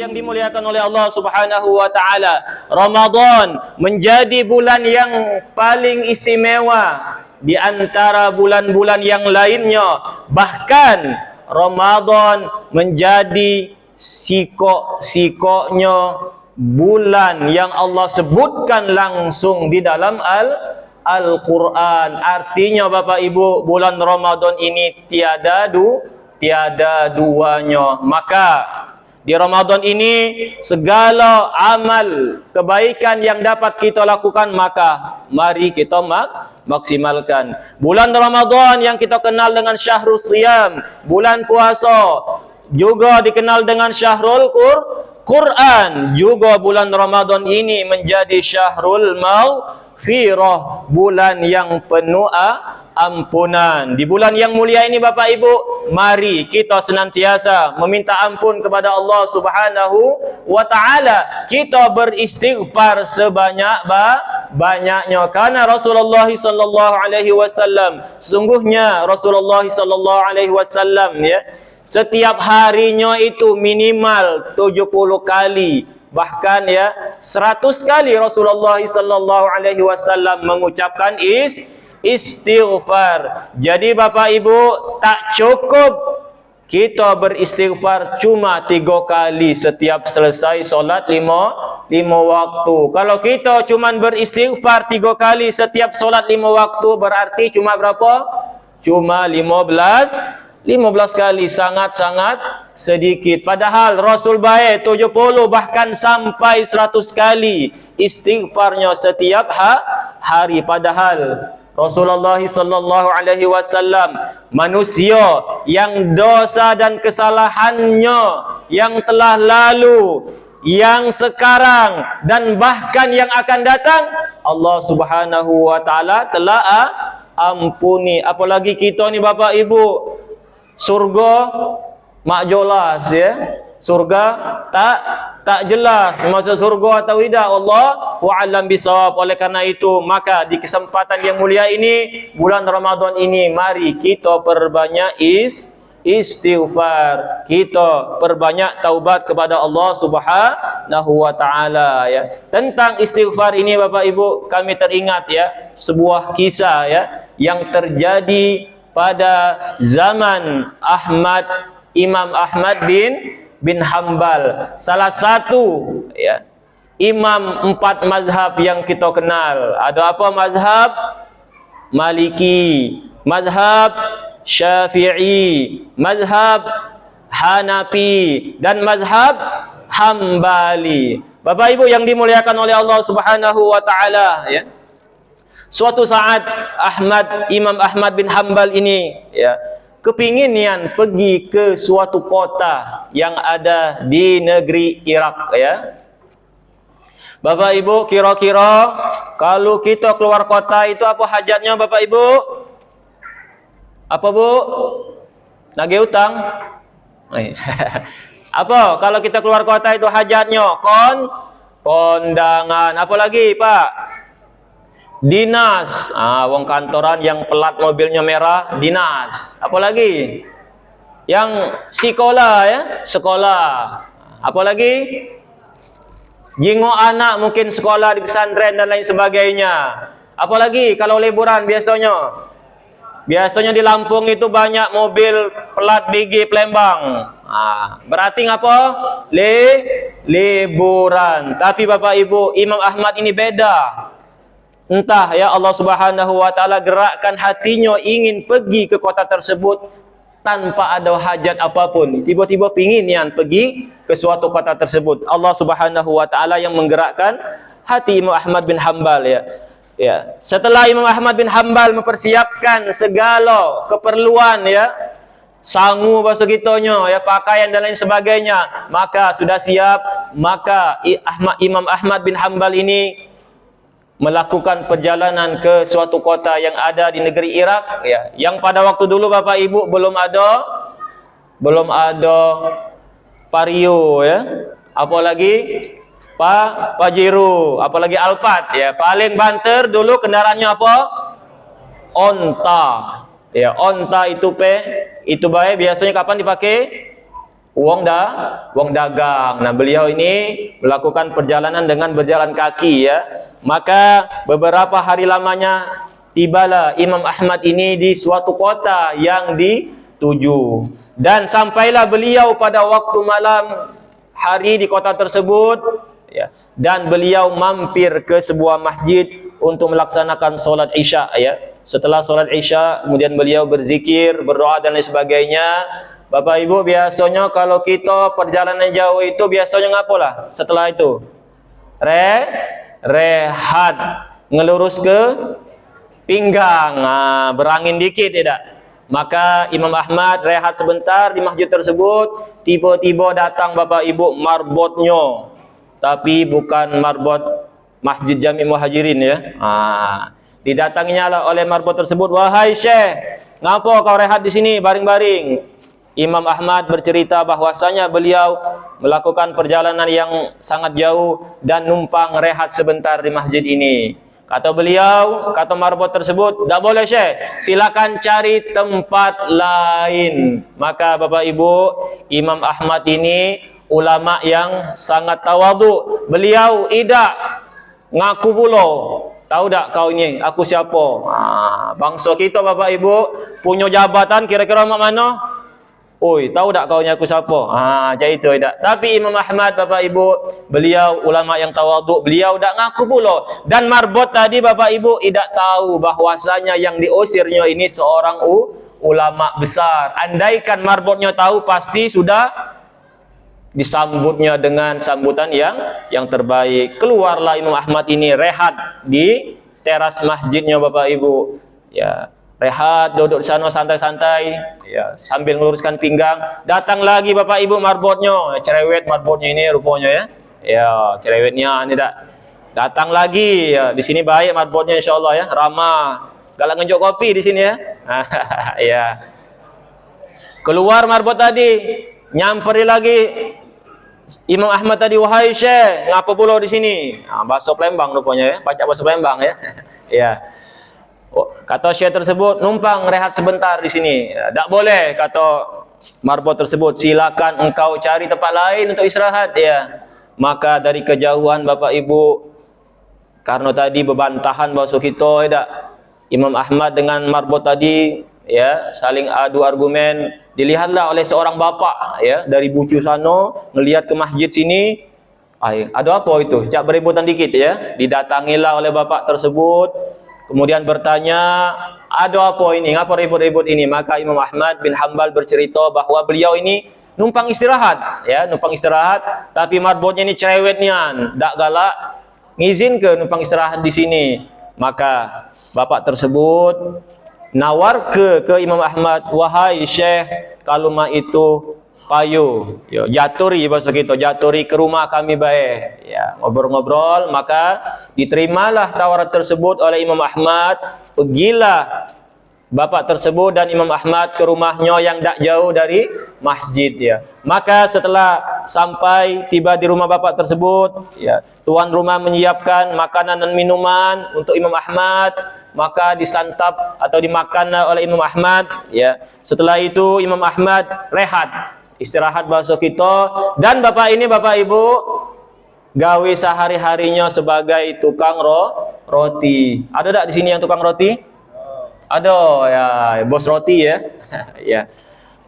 yang dimuliakan oleh Allah Subhanahu wa taala, Ramadan menjadi bulan yang paling istimewa di antara bulan-bulan yang lainnya. Bahkan Ramadan menjadi sikok-sikoknya bulan yang Allah sebutkan langsung di dalam Al-Quran. Artinya Bapak Ibu, bulan Ramadan ini tiada duanya. Maka di Ramadan ini segala amal kebaikan yang dapat kita lakukan, maka mari kita maksimalkan. Bulan Ramadan yang kita kenal dengan Syahrul Siyam, bulan puasa, juga dikenal dengan Syahrul Quran. Juga bulan Ramadan ini menjadi Syahrul Maghfirah, bulan yang penuh ampunan. Di bulan yang mulia ini Bapak Ibu, mari kita senantiasa meminta ampun kepada Allah Subhanahu wa taala. Kita beristighfar sebanyak-banyaknya, karena Rasulullah sallallahu alaihi wasallam, sungguhnya Rasulullah sallallahu alaihi wasallam setiap harinya itu minimal 70 kali, bahkan 100 kali Rasulullah sallallahu alaihi wasallam mengucapkan istighfar. Jadi Bapak Ibu, tak cukup kita beristighfar cuma 3 kali setiap selesai solat 5 waktu. Kalau kita cuma beristighfar 3 kali setiap solat 5 waktu, berarti cuma berapa? Cuma 15 kali, sangat-sangat sedikit. Padahal Rasul baik 70 bahkan sampai 100 kali istighfarnya setiap hari. Padahal Rasulullah sallallahu alaihi wasallam manusia yang dosa dan kesalahannya yang telah lalu, yang sekarang dan bahkan yang akan datang, Allah Subhanahu wa taala telah ampuni. Apalagi kita ni Bapak Ibu, surga mak jelas surga tak jelas masuk surga atau tidak, Allah wa'alam bisawab. Oleh karena itu, maka di kesempatan yang mulia ini, bulan Ramadan ini, mari kita perbanyak istighfar, kita perbanyak taubat kepada Allah Subhanahu wa taala Tentang istighfar ini Bapak Ibu, kami teringat sebuah kisah yang terjadi pada zaman Imam Ahmad bin Hanbal, salah satu imam 4 mazhab yang kita kenal. Ada apa mazhab? Maliki, mazhab Syafi'i, mazhab Hanafi, dan mazhab Hambali. Bapak Ibu yang dimuliakan oleh Allah Subhanahu wa taala, suatu saat Imam Ahmad bin Hanbal ini kepinginian pergi ke suatu kota yang ada di negeri Irak Bapak Ibu, kira-kira kalau kita keluar kota itu apa hajatnya Bapak Ibu? Apa Bu? Nagih utang? Apa kalau kita keluar kota itu hajatnya? Kondangan. Apa lagi Pak? Dinas. Wong kantoran yang pelat mobilnya merah, dinas. Apa lagi? Yang sekolah sekolah. Apa lagi? Jingok anak mungkin sekolah di pesantren dan lain sebagainya. Apa lagi kalau liburan biasanya? Biasanya di Lampung itu banyak mobil pelat BG Palembang. Berarti ngapa? Liburan. Tapi Bapak Ibu, Imam Ahmad ini beda. Entah Allah Subhanahu wa taala gerakkan hatinya ingin pergi ke kota tersebut tanpa ada hajat apapun. Tiba-tiba pingin pergi ke suatu kota tersebut. Allah Subhanahu wa taala yang menggerakkan hati Imam Ahmad bin Hanbal Setelah Imam Ahmad bin Hanbal mempersiapkan segala keperluan sangu bahasa gitunya pakaian dan lain sebagainya, maka sudah siap, maka Imam Ahmad bin Hanbal ini melakukan perjalanan ke suatu kota yang ada di negeri Irak yang pada waktu dulu Bapak Ibu belum ada Vario apalagi Pajero, apalagi Alphard paling banter dulu kendaraannya apa? Onta. Onta itu baik biasanya kapan dipakai? wong dagang. Nah, beliau ini melakukan perjalanan dengan berjalan kaki ya. Maka beberapa hari lamanya tibalah Imam Ahmad ini di suatu kota yang dituju. Dan sampailah beliau pada waktu malam hari di kota tersebut ya. Dan beliau mampir ke sebuah masjid untuk melaksanakan solat Isya ya. Setelah solat Isya kemudian beliau berzikir, berdoa dan lain sebagainya. Bapak Ibu, biasanya kalau kita perjalanan jauh itu biasanya ngapalah setelah itu? Rehat, ngelurus ke pinggang, berangin dikit tidak? Maka Imam Ahmad rehat sebentar di masjid tersebut. Tiba-tiba datang Bapak Ibu marbotnya, tapi bukan marbot Masjid Jami' Muhajirin ya. Didatanginya lah oleh marbot tersebut, wahai Syekh, ngapa kau rehat di sini baring-baring? Imam Ahmad bercerita bahwasanya beliau melakukan perjalanan yang sangat jauh dan numpang rehat sebentar di masjid ini. Kata beliau, kata marbot tersebut, tak boleh Syekh, silakan cari tempat lain. Maka Bapak Ibu, Imam Ahmad ini ulama yang sangat tawadhu. Beliau tidak ngaku pula. Tahu tak kau ini, aku siapa? Bangsa kita Bapak Ibu punya jabatan kira-kira mak mana? Oi, tahu tak kau aku siapa? Macam itu tak. Tapi Imam Ahmad Bapak Ibu, beliau ulama yang tawaduk, beliau tak ngaku pula. Dan marbot tadi Bapak Ibu tidak tahu bahwasanya yang diusirnya ini seorang ulama besar. Andaikan marbotnya tahu, pasti sudah disambutnya dengan sambutan yang terbaik. Keluarlah Imam Ahmad ini rehat di teras masjidnya Bapak Ibu. Ya. Rehat, duduk di sana santai-santai ya, sambil meluruskan pinggang. Datang lagi Bapak Ibu marbotnya, cerewet marbotnya ini rupanya ya. Ya, cerewetnya ini tak. Datang lagi ya, di sini baik marbotnya insyaallah ya, ramah. Galak ngejuk kopi di sini ya. Ya. Keluar marbot tadi, nyamperi lagi Imam Ahmad tadi, wahai Syekh, ngapa pula di sini? Bahasa Palembang rupanya ya, baca bahasa Palembang ya. Ya. Kata Syekh tersebut, numpang rehat sebentar di sini. Tak boleh, kata marbot tersebut. Silakan engkau cari tempat lain untuk istirahat ya. Maka dari kejauhan Bapak Ibu, karena tadi bebantahan bahasa kita ya, Imam Ahmad dengan marbot tadi ya saling adu argumen. Dilihatlah oleh seorang bapak ya dari bucu sana, ngelihat ke masjid sini. Ada apa itu? Cak beributan dikit ya. Didatangilah oleh bapak tersebut. Kemudian bertanya, ada apa ini? Ngapa ribut-ribut ini? Maka Imam Ahmad bin Hanbal bercerita bahwa beliau ini numpang istirahat, ya, numpang istirahat. Tapi marbotnya ini cerewetnya, tak galak, ngizin ke numpang istirahat di sini. Maka bapak tersebut nawar ke Imam Ahmad, wahai Syekh, kalau mah itu payu, yo, jaturi bahasa kita, jaturi ke rumah kami baik. Ya, ngobrol-ngobrol, maka diterimalah tawaran tersebut oleh Imam Ahmad. Pergilah bapak tersebut dan Imam Ahmad ke rumahnya yang tak jauh dari masjid ya. Maka setelah sampai tiba di rumah bapak tersebut, ya, tuan rumah menyiapkan makanan dan minuman untuk Imam Ahmad. Maka disantap atau dimakan oleh Imam Ahmad ya. Setelah itu Imam Ahmad rehat, istirahat bahasa kita. Dan bapak ini Bapak Ibu gawe sehari-harinya sebagai tukang roti. Ada tak di sini yang tukang roti? Ada ya, bos roti ya. Ya.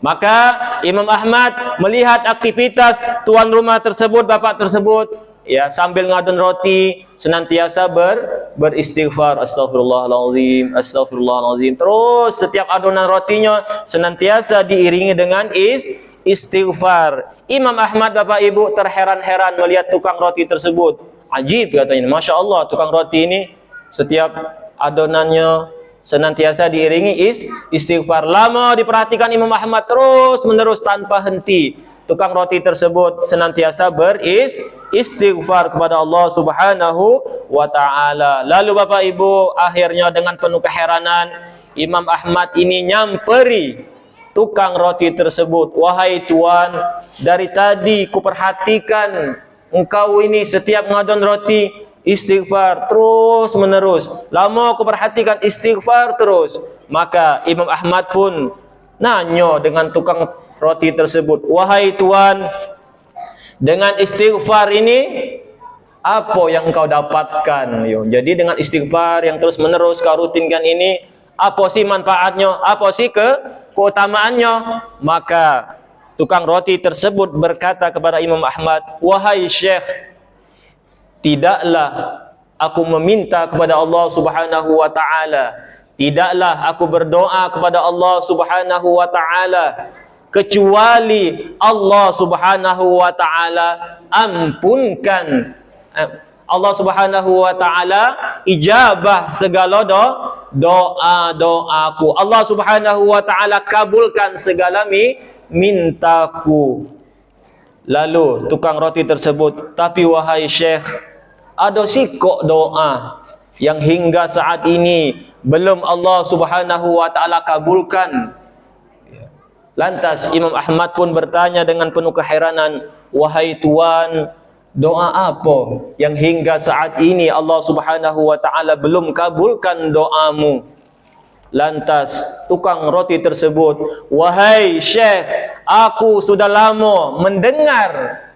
Maka Imam Ahmad melihat aktivitas tuan rumah tersebut, bapak tersebut ya, sambil ngadon roti senantiasa beristighfar, astagfirullahaladzim, astagfirullahaladzim. Terus setiap adonan rotinya senantiasa diiringi dengan istighfar. Imam Ahmad Bapak Ibu terheran-heran melihat tukang roti tersebut. Ajib katanya, Masya Allah, tukang roti ini setiap adonannya senantiasa diiringi istighfar. Lama diperhatikan Imam Ahmad terus menerus tanpa henti. Tukang roti tersebut senantiasa beristighfar kepada Allah Subhanahu wa ta'ala. Lalu Bapak Ibu akhirnya dengan penuh keheranan Imam Ahmad ini nyamperi tukang roti tersebut. Wahai tuan, dari tadi kuperhatikan engkau ini setiap ngadon roti istighfar terus menerus. Lama kuperhatikan istighfar terus. Maka Imam Ahmad pun nanya dengan tukang roti tersebut. Wahai Tuan, dengan istighfar ini apa yang kau dapatkan? Jadi dengan istighfar yang terus menerus kau rutinkan ini, apa sih manfaatnya? Apa sih keutamaannya? Maka tukang roti tersebut berkata kepada Imam Ahmad, wahai Syekh, tidaklah aku meminta kepada Allah Subhanahu wa taala, tidaklah aku berdoa kepada Allah Subhanahu wa taala kecuali Allah Subhanahu wa taala ampunkan, Allah Subhanahu wa taala ijabah segala doa-doaku. Allah Subhanahu wa taala kabulkan segala mintaku. Lalu tukang roti tersebut, tapi wahai Syekh, ada sih kok doa yang hingga saat ini belum Allah Subhanahu wa taala kabulkan. Lantas Imam Ahmad pun bertanya dengan penuh keheranan, wahai Tuan, doa apa yang hingga saat ini Allah Subhanahu wa taala belum kabulkan doamu? Lantas tukang roti tersebut, wahai Syekh, aku sudah lama mendengar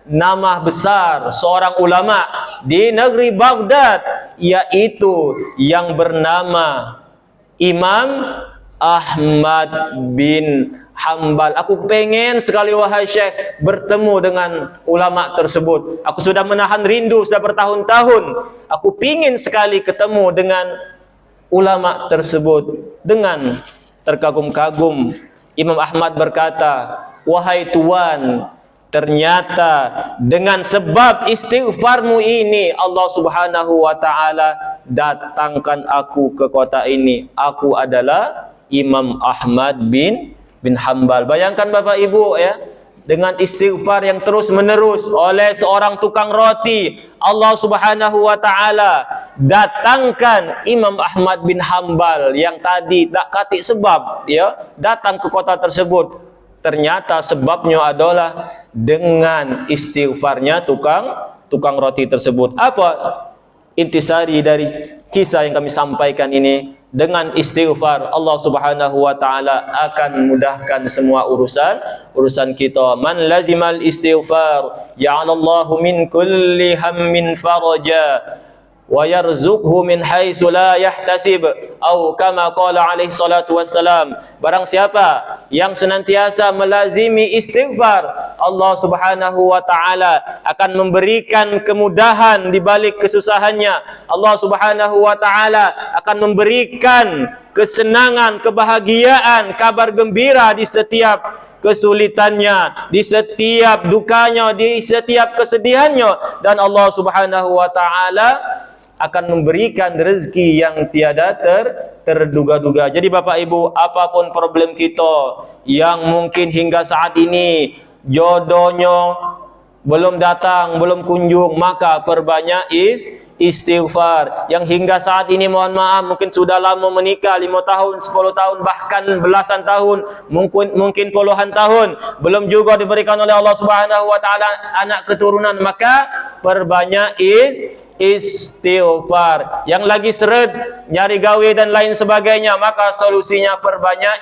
nama besar seorang ulama di negeri Baghdad, yaitu yang bernama Imam Ahmad bin Hanbal. Aku pengen sekali wahai Syekh bertemu dengan ulama tersebut. Aku sudah menahan rindu sudah bertahun-tahun. Aku pingin sekali ketemu dengan ulama tersebut. Dengan terkagum-kagum Imam Ahmad berkata, wahai Tuan, ternyata dengan sebab istighfarmu ini Allah Subhanahu wa taala datangkan aku ke kota ini. Aku adalah Imam Ahmad bin Hanbal. Bayangkan Bapak Ibu ya, dengan istighfar yang terus menerus oleh seorang tukang roti, Allah Subhanahu wa taala datangkan Imam Ahmad bin Hanbal yang tadi tak katik sebab ya datang ke kota tersebut. Ternyata sebabnya adalah dengan istighfarnya tukang roti tersebut. Apa intisari dari kisah yang kami sampaikan ini? Dengan istighfar Allah Subhanahu wa taala akan memudahkan semua urusan kita. Man lazimal istighfar ja'alallahu min kulli hammin faraja wa yarzuqhu min haitsu la yahtasib, atau kama qala alaihi salatu wassalam. Barang siapa yang senantiasa melazimi istighfar, Allah Subhanahu wa taala akan memberikan kemudahan di balik kesusahannya. Allah Subhanahu wa taala akan memberikan kesenangan, kebahagiaan, kabar gembira di setiap kesulitannya, di setiap dukanya, di setiap kesedihannya, dan Allah Subhanahu wa taala akan memberikan rezeki yang tiada terduga-duga. Jadi Bapak Ibu, apapun problem kita yang mungkin hingga saat ini jodohnya belum datang, belum kunjung, maka perbanyak istighfar. Yang hingga saat ini mohon maaf mungkin sudah lama menikah, 5 tahun, 10 tahun, bahkan belasan tahun, mungkin puluhan tahun, belum juga diberikan oleh Allah Subhanahu wa taala anak keturunan, maka perbanyak istighfar. Yang lagi seret nyari gawe dan lain sebagainya, maka solusinya perbanyak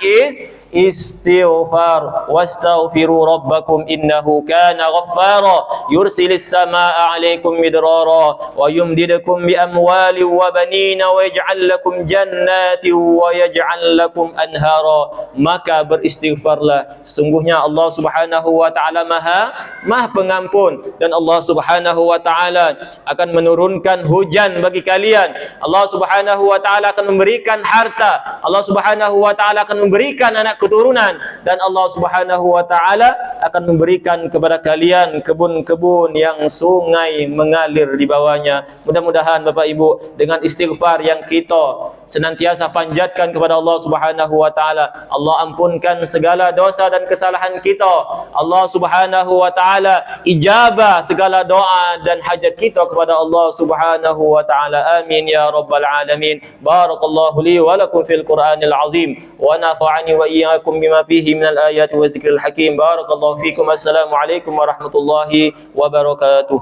istighfar. Wastaghfiru rabbakum innahu kana ghaffara yursilis samaa'a 'alaikum midrara wa yumdidukum bi amwalin wa banina wa yaj'al lakum jannatin wa yaj'al lakum anhara. Maka beristighfarlah, sesungguhnya Allah Subhanahu wa taala Maha Pengampun, dan Allah Subhanahu wa taala akan menurunkan hujan bagi kalian. Allah Subhanahu wa taala akan memberikan harta. Allah Subhanahu wa taala akan memberikan anak keturunan, dan Allah Subhanahu wa taala akan memberikan kepada kalian kebun-kebun yang sungai mengalir di bawahnya. Mudah-mudahan Bapak Ibu, dengan istighfar yang kita senantiasa panjatkan kepada Allah Subhanahu wa taala, Allah ampunkan segala dosa dan kesalahan kita. Allah Subhanahu wa taala ijabah segala doa dan hajat kita kepada Allah Subhanahu wa taala. Amin ya rabbal alamin. Barakallahu li wa lakum fil Qur'anil azim wa nafa'ani wa iyyakum bima fihi minal ayati wa zikril hakim. Barakallahu fikum. Assalamu alaikum warahmatullahi wabarakatuh.